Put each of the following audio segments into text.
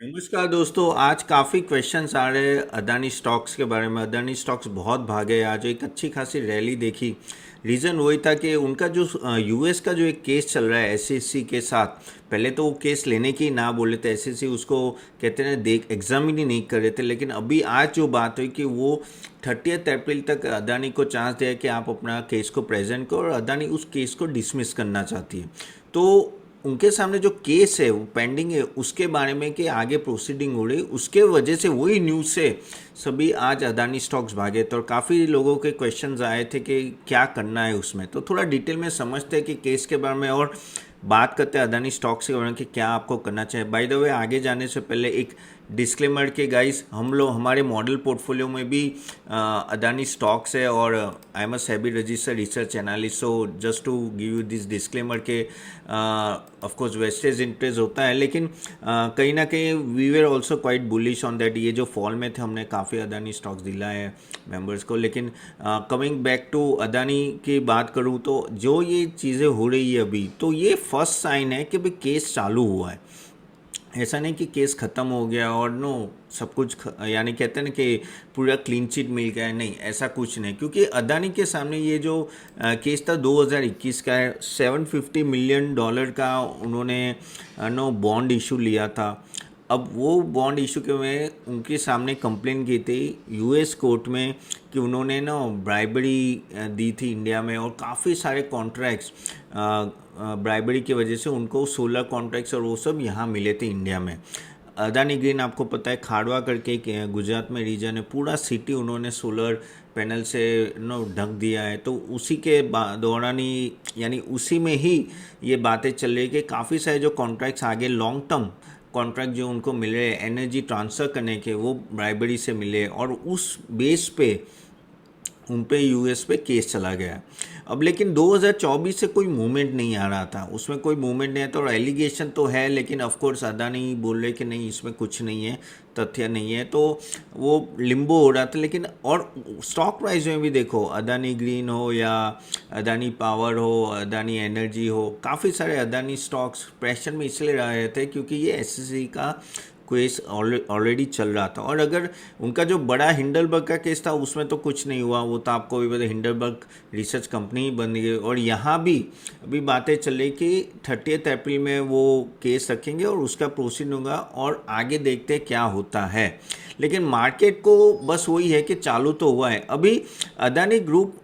नमस्कार दोस्तों। आज काफ़ी क्वेश्चंस आ रहे हैं अदानी स्टॉक्स के बारे में। अदानी स्टॉक्स बहुत भागे, आज एक अच्छी खासी रैली देखी। रीज़न वही था कि उनका जो यूएस का जो एक केस चल रहा है एसईसी के साथ। पहले तो वो केस लेने की ना बोले थे, एसईसी उसको कहते हैं देख एग्जामिन ही नहीं कर रहे थे। लेकिन अभी आज जो बात हुई कि वो 30 अप्रैल तक अदानी को चांस दिया कि आप अपना केस को प्रेजेंट करो, और अदानी उस केस को डिसमिस करना चाहती है। तो उनके सामने जो केस है वो पेंडिंग है, उसके बारे में कि आगे प्रोसीडिंग हो रही, उसके वजह से वही न्यूज़ से सभी आज अदानी स्टॉक्स भागे थे। और काफ़ी लोगों के क्वेश्चंस आए थे कि क्या करना है उसमें। तो थोड़ा डिटेल में समझते हैं कि केस के बारे में, और बात करते हैं अदानी स्टॉक्स के बारे में कि क्या आपको करना चाहिए। बाय द वे, आगे जाने से पहले एक डिस्क्लेमर के गाइस, हम लोग हमारे मॉडल पोर्टफोलियो में भी अदानी स्टॉक्स है, और I am a SEBI registered research analyst. So just to give you this disclaimer के ऑफ कोर्स वेस्टेज इंटरेस्ट होता है, लेकिन कहीं ना कहीं we were also quite bullish on that. ये जो फॉल में थे, हमने काफ़ी अदानी स्टॉक्स दिलाए हैं मेंबर्स को। लेकिन कमिंग बैक टू अदानी की बात करूँ तो जो ये चीज़ें हो रही है अभी, तो ये फर्स्ट साइन है कि भाई केस चालू हुआ है। ऐसा नहीं कि केस ख़त्म हो गया और नो सब कुछ यानी कहते हैं ना कि पूरा क्लीन चिट मिल गया है, नहीं ऐसा कुछ नहीं। क्योंकि अदानी के सामने ये जो केस था 2021 का है, $750 मिलियन का उन्होंने नो बॉन्ड इशू लिया था। अब वो बॉन्ड इशू के में उनके सामने कंप्लेन की थी यूएस कोर्ट में कि उन्होंने ना ब्राइबरी दी थी इंडिया में, और काफ़ी सारे कॉन्ट्रैक्ट्स ब्राइबरी की वजह से उनको 16 कॉन्ट्रैक्ट्स और वो सब यहाँ मिले थे इंडिया में। अदानी ग्रीन आपको पता है, खाड़वा करके एक गुजरात में रीजन है, पूरा सिटी उन्होंने सोलर पैनल से नो ढक दिया है। तो उसी के दौरान ही यानी उसी में ही ये बातें चल रही कि काफ़ी सारे जो कॉन्ट्रैक्ट्स आगे लॉन्ग टर्म कॉन्ट्रैक्ट जो उनको मिले एनर्जी ट्रांसफ़र करने के, वो ब्राइबरी से मिले, और उस बेस पे उन पे यूएस पे केस चला गया। अब लेकिन 2024 से कोई मूवमेंट नहीं आ रहा था, उसमें कोई मूवमेंट नहीं है। तो एलिगेशन तो है, लेकिन ऑफ कोर्स अदानी बोल रहे कि नहीं इसमें कुछ नहीं है, तथ्य नहीं है। तो वो लिम्बो हो रहा था। लेकिन और स्टॉक प्राइस में भी देखो, अदानी ग्रीन हो या अदानी पावर हो, अदानी एनर्जी हो, काफ़ी सारे अदानी स्टॉक्स प्रेशर में इसलिए रहे थे क्योंकि ये एसईसी का केस ऑलरेडी चल रहा था। और अगर उनका जो बड़ा हिंडलबर्ग का केस था उसमें तो कुछ नहीं हुआ, वो तो आपको भी पता, हिंडलबर्ग रिसर्च कंपनी बन गई। और यहाँ भी अभी बातें चल रही कि 30 अप्रैल में वो केस रखेंगे और उसका प्रोसीड होगा, और आगे देखते हैं क्या होता है। लेकिन मार्केट को बस वही है कि चालू तो हुआ है। अभी अदानी ग्रुप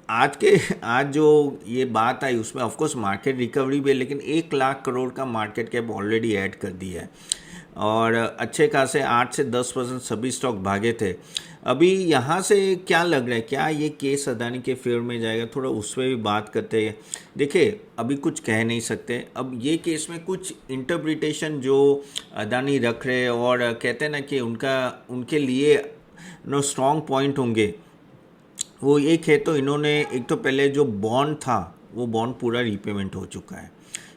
आज जो ये बात आई उसमें ऑफकोर्स मार्केट रिकवरी भी है, लेकिन 1 लाख करोड़ का मार्केट कैप ऑलरेडी ऐड कर दिया है, और अच्छे खासे 8 से 10% सभी स्टॉक भागे थे। अभी यहाँ से क्या लग रहा है, क्या ये केस अदानी के फेवर में जाएगा, थोड़ा उस पर भी बात करते हैं। देखिए अभी कुछ कह नहीं सकते। अब ये केस में कुछ इंटरप्रिटेशन जो अदानी रख रहे हैं, और कहते हैं ना कि उनके लिए नो स्ट्रॉन्ग पॉइंट होंगे, वो एक है। तो इन्होंने एक तो पहले जो बॉन्ड था वो बॉन्ड पूरा रीपेमेंट हो चुका है,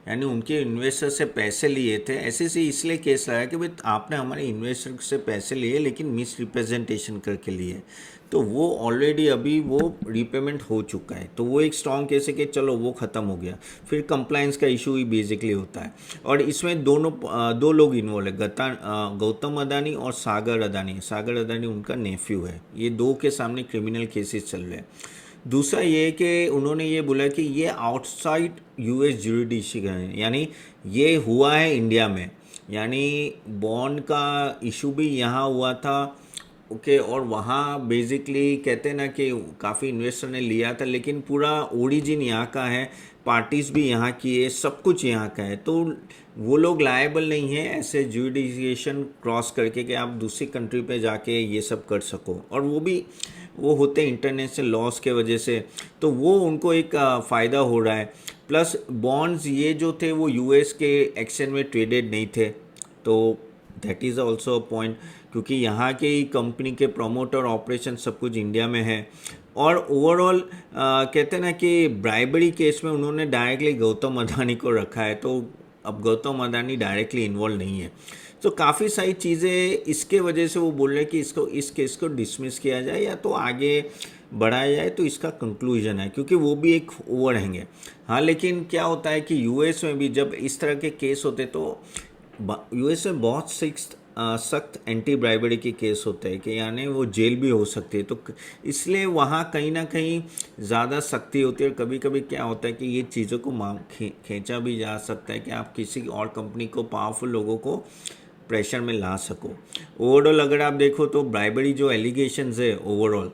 यानी उनके इन्वेस्टर से पैसे लिए थे। ऐसे से इसलिए केस लगाया कि भाई आपने हमारे इन्वेस्टर से पैसे लिए लेकिन मिस रिप्रेजेंटेशन करके लिए, तो वो ऑलरेडी अभी वो रीपेमेंट हो चुका है। तो वो एक स्ट्रॉन्ग केस है कि चलो वो ख़त्म हो गया। फिर कंप्लायंस का इशू ही बेसिकली होता है, और इसमें दो लोग इन्वॉल्व है, गौतम अदानी और सागर अदानी। सागर अदानी उनका नेफ्यू है। ये दो के सामने क्रिमिनल केसेस चल रहे हैं। दूसरा ये कि उन्होंने ये बोला कि ये आउटसाइड यूएस जुरिडिक्शन है, यानी ये हुआ है इंडिया में, यानी बॉन्ड का इशू भी यहाँ हुआ था। ओके, और वहाँ बेसिकली कहते हैं ना कि काफ़ी इन्वेस्टर ने लिया था, लेकिन पूरा ओरिजिन यहाँ का है, पार्टीज भी यहाँ की है, सब कुछ यहाँ का है। तो वो लोग लायबल नहीं है ऐसे जुडिशिएशन क्रॉस करके कि आप दूसरी कंट्री पे जाके ये सब कर सको, और वो होते इंटरनेशनल लॉस के वजह से। तो वो उनको एक फ़ायदा हो रहा है। प्लस बॉन्ड्स ये जो थे वो यूएस के एक्सचेंज में ट्रेडेड नहीं थे, तो that is also a point, क्योंकि यहाँ के ही कंपनी के प्रमोटर ऑपरेशन सब कुछ इंडिया में है। और ओवरऑल कहते हैं ना कि ब्राइबरी केस में उन्होंने डायरेक्टली गौतम अदानी को रखा है, तो अब गौतम अदानी डायरेक्टली इन्वॉल्व नहीं है। तो काफ़ी सारी चीज़ें इसके वजह से वो बोल रहे हैं कि इस केस को डिसमिस किया जाए या तो आगे बढ़ाया जाए, तो इसका कंक्लूजन है, क्योंकि वो भी एक ओवरहैंग है। हाँ, लेकिन क्या होता है कि यूएस में भी जब इस तरह के केस होते तो यूएस में बहुत सख्त एंटी ब्राइबरी के केस होते हैं कि यानी वो जेल भी हो सकती है, तो इसलिए वहाँ कहीं ना कहीं ज़्यादा सख्ती होती है। और कभी कभी क्या होता है कि ये चीज़ों को खींचा भी जा सकता है कि आप किसी और कंपनी को, पावरफुल लोगों को प्रेशर में ला सको। ओवरऑल अगर आप देखो तो ब्राइबरी जो एलिगेशंस है ओवरऑल,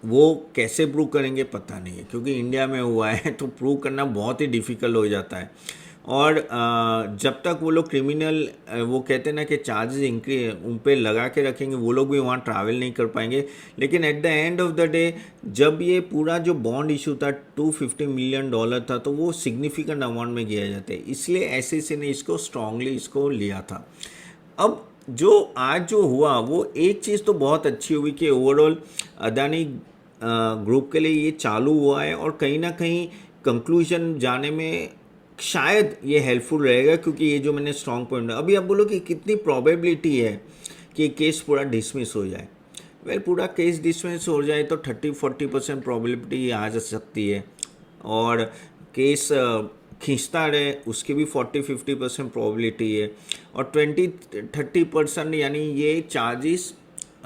वो कैसे प्रूव करेंगे पता नहीं है, क्योंकि इंडिया में हुआ है तो प्रूव करना बहुत ही डिफ़िकल्ट हो जाता है। और जब तक वो लोग क्रिमिनल, वो कहते हैं ना कि चार्जेस इंक्रीज उन पे लगा के रखेंगे, वो लोग भी वहाँ ट्रैवल नहीं कर पाएंगे। लेकिन at the end of the day जब ये पूरा जो बॉन्ड इशू था $250 मिलियन था, तो वो सिग्निफिकेंट अमाउंट में किया जाता है, इसलिए SEC ने इसको स्ट्रांगली इसको लिया था। अब जो आज जो हुआ वो एक चीज़ तो बहुत अच्छी हुई कि ओवरऑल अदानी ग्रुप के लिए ये चालू हुआ है, और कहीं ना कहीं कंक्लूजन जाने में शायद ये हेल्पफुल रहेगा, क्योंकि ये जो मैंने स्ट्रॉन्ग पॉइंट, अभी आप बोलो कि कितनी प्रोबेबिलिटी है कि केस पूरा डिसमिस हो जाए। पूरा केस डिसमिस हो जाए तो 30-40% प्रोबेबिलिटी आ जा सकती है, और केस खींचता रहे उसकी भी 40-50% प्रोबेबिलिटी है, और 20-30% यानी ये चार्जेस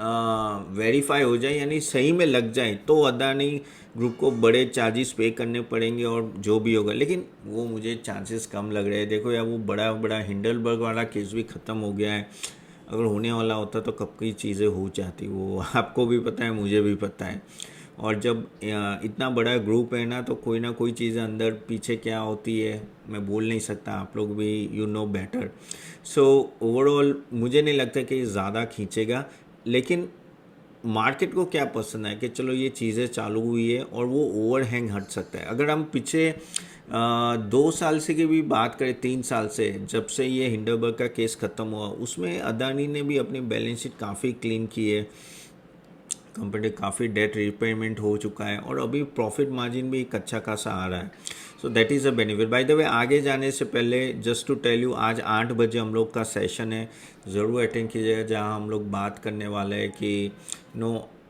वेरीफाई हो जाए, यानी सही में लग जाए, तो अदानी ग्रुप को बड़े चार्जेस पे करने पड़ेंगे और जो भी होगा। लेकिन वो मुझे चांसेस कम लग रहे हैं। देखो यार, वो बड़ा हिंडलबर्ग वाला केस भी ख़त्म हो गया है, अगर होने वाला होता तो कब की चीज़ें हो जाती, वो आपको भी पता है, मुझे भी पता है। और जब इतना बड़ा ग्रुप है ना, तो कोई ना कोई चीज़ अंदर पीछे क्या होती है मैं बोल नहीं सकता, आप लोग भी you know better. So overall मुझे नहीं लगता कि ज़्यादा खींचेगा। लेकिन मार्केट को क्या पसंद है कि चलो ये चीज़ें चालू हुई है और वो ओवरहैंग हट सकता है। अगर हम पीछे 2 साल से की भी बात करें, 3 साल से, जब से ये हिंडलबर्ग का केस ख़त्म हुआ, उसमें अदानी ने भी अपनी बैलेंस शीट काफ़ी क्लीन की है, कंपनी काफ़ी डेट रिपेमेंट हो चुका है, और अभी प्रॉफिट मार्जिन भी एक अच्छा खासा आ रहा है। So that is a benefit. By the way, आगे जाने से पहले जस्ट टू टेल यू, आज 8 बजे हम लोग का सेशन है, ज़रूर अटेंड कीजिएगा, जहाँ हम लोग बात करने वाले हैं कि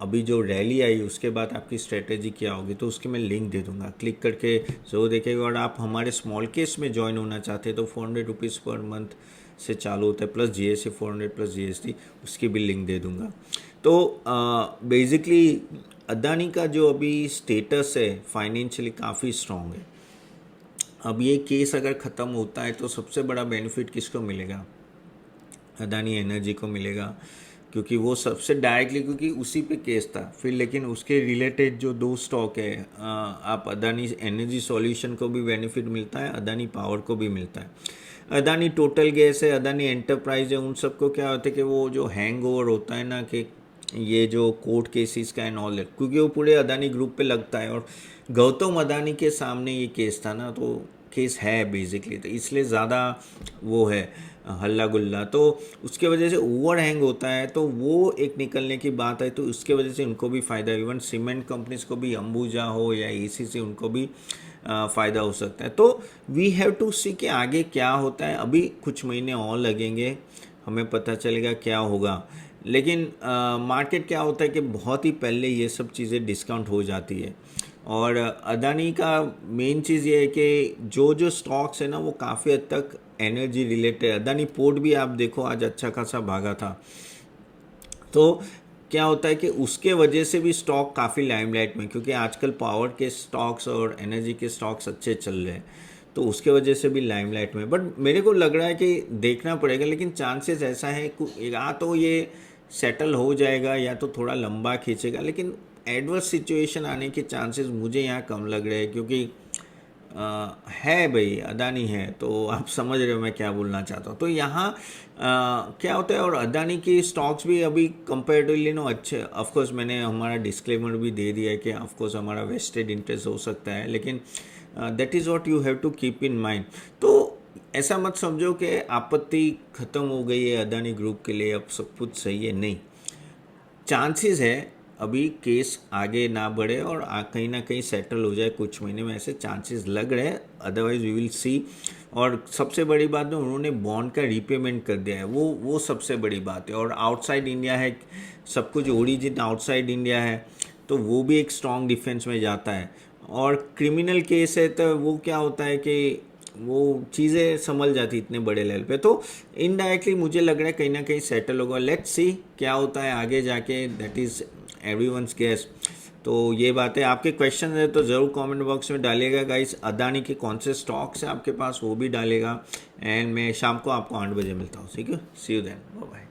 अभी जो रैली आई उसके बाद आपकी स्ट्रेटेजी क्या होगी। तो उसकी मैं लिंक दे दूंगा, क्लिक करके ज़रूर देखिएगा। और आप हमारे स्मॉल केस में ज्वाइन होना चाहते हैं तो ₹400 पर मंथ से चालू होता है, प्लस GST 400 प्लस GST, उसकी भी लिंक दे दूंगा। तो बेसिकली अदानी का जो अभी स्टेटस है फाइनेंशियली काफ़ी स्ट्रॉन्ग है। अब ये केस अगर ख़त्म होता है तो सबसे बड़ा बेनिफिट किसको मिलेगा? अदानी एनर्जी को मिलेगा, क्योंकि वो सबसे डायरेक्टली, क्योंकि उसी पे केस था फिर। लेकिन उसके रिलेटेड जो 2 स्टॉक है, आप अदानी एनर्जी सॉल्यूशन को भी बेनिफिट मिलता है, अदानी पावर को भी मिलता है। अदानी टोटल गैस है, अदानी एंटरप्राइज है, उन सबको क्या होता है कि वो जो हैंग ओवर होता है ना, कि ये जो कोर्ट केसेस का एंड ऑल दैट, क्योंकि वो पूरे अदानी ग्रुप पे लगता है, और गौतम अदानी के सामने ये केस था ना, तो केस है बेसिकली, तो इसलिए ज़्यादा वो है हल्ला गुल्ला, तो उसके वजह से ओवर हैंग होता है, तो वो एक निकलने की बात है, तो उसके वजह से उनको भी फ़ायदा है। इवन सीमेंट कंपनीज को भी, अंबुजा हो या ACC, उनको भी फ़ायदा हो सकता है। तो वी हैव टू सी कि आगे क्या होता है। अभी कुछ महीने और लगेंगे, हमें पता चलेगा क्या होगा। लेकिन मार्केट क्या होता है कि बहुत ही पहले ये सब चीज़ें डिस्काउंट हो जाती है। और अदानी का मेन चीज़ ये है कि जो जो स्टॉक्स है ना, वो काफ़ी हद तक एनर्जी रिलेटेड। अदानी पोर्ट भी आप देखो आज अच्छा खासा भागा था, तो क्या होता है कि उसके वजह से भी स्टॉक काफ़ी लाइमलाइट में, क्योंकि आजकल पावर के स्टॉक्स और एनर्जी के स्टॉक्स अच्छे चल रहे हैं, तो उसके वजह से भी लाइमलाइट में। बट मेरे को लग रहा है कि देखना पड़ेगा, लेकिन चांसेस ऐसा है या तो ये सेटल हो जाएगा या तो थोड़ा लंबा खींचेगा, लेकिन एडवर्स सिचुएशन आने के चांसेस मुझे यहाँ कम लग रहे हैं, क्योंकि है भाई, अदानी है, तो आप समझ रहे हो मैं क्या बोलना चाहता हूँ। तो यहाँ क्या होता है, और अदानी की स्टॉक्स भी अभी कंपेरेटिवली अच्छे, ऑफकोर्स मैंने हमारा डिस्क्लेमर भी दे दिया है कि ऑफकोर्स हमारा वेस्टेड इंटरेस्ट हो सकता है, लेकिन that is what you have to keep in mind. तो ऐसा मत समझो कि आपत्ति ख़त्म हो गई है अदानी ग्रुप के लिए, अब सब कुछ सही है, नहीं। चांसेस है अभी केस आगे ना बढ़े और कहीं ना कहीं सेटल हो जाए कुछ महीने में, ऐसे चांसेस लग रहे हैं, अदरवाइज वी विल सी। और सबसे बड़ी बात है, उन्होंने बॉन्ड का रीपेमेंट कर दिया है, वो सबसे बड़ी बात है। और आउटसाइड इंडिया है, सब कुछ ओरिजिन आउटसाइड इंडिया है, तो वो भी एक स्ट्रॉन्ग डिफेंस में जाता है। और क्रिमिनल केस है, तो वो क्या होता है कि वो चीज़ें संभल जाती इतने बड़े लेवल पे। तो इनडायरेक्टली मुझे लग रहा है कहीं ना कहीं सेटल होगा। लेट्स सी क्या होता है आगे जाके, दैट इज़ एवरीवन्स गेस। तो ये बातें, आपके क्वेश्चन है तो ज़रूर कमेंट बॉक्स में डालिएगा गाइस। अदानी के कौन से स्टॉक्स हैं आपके पास वो भी डालेगा। एंड मैं शाम को आपको 8 बजे मिलता हूँ, ठीक है। सी यू देन, बाय बाय।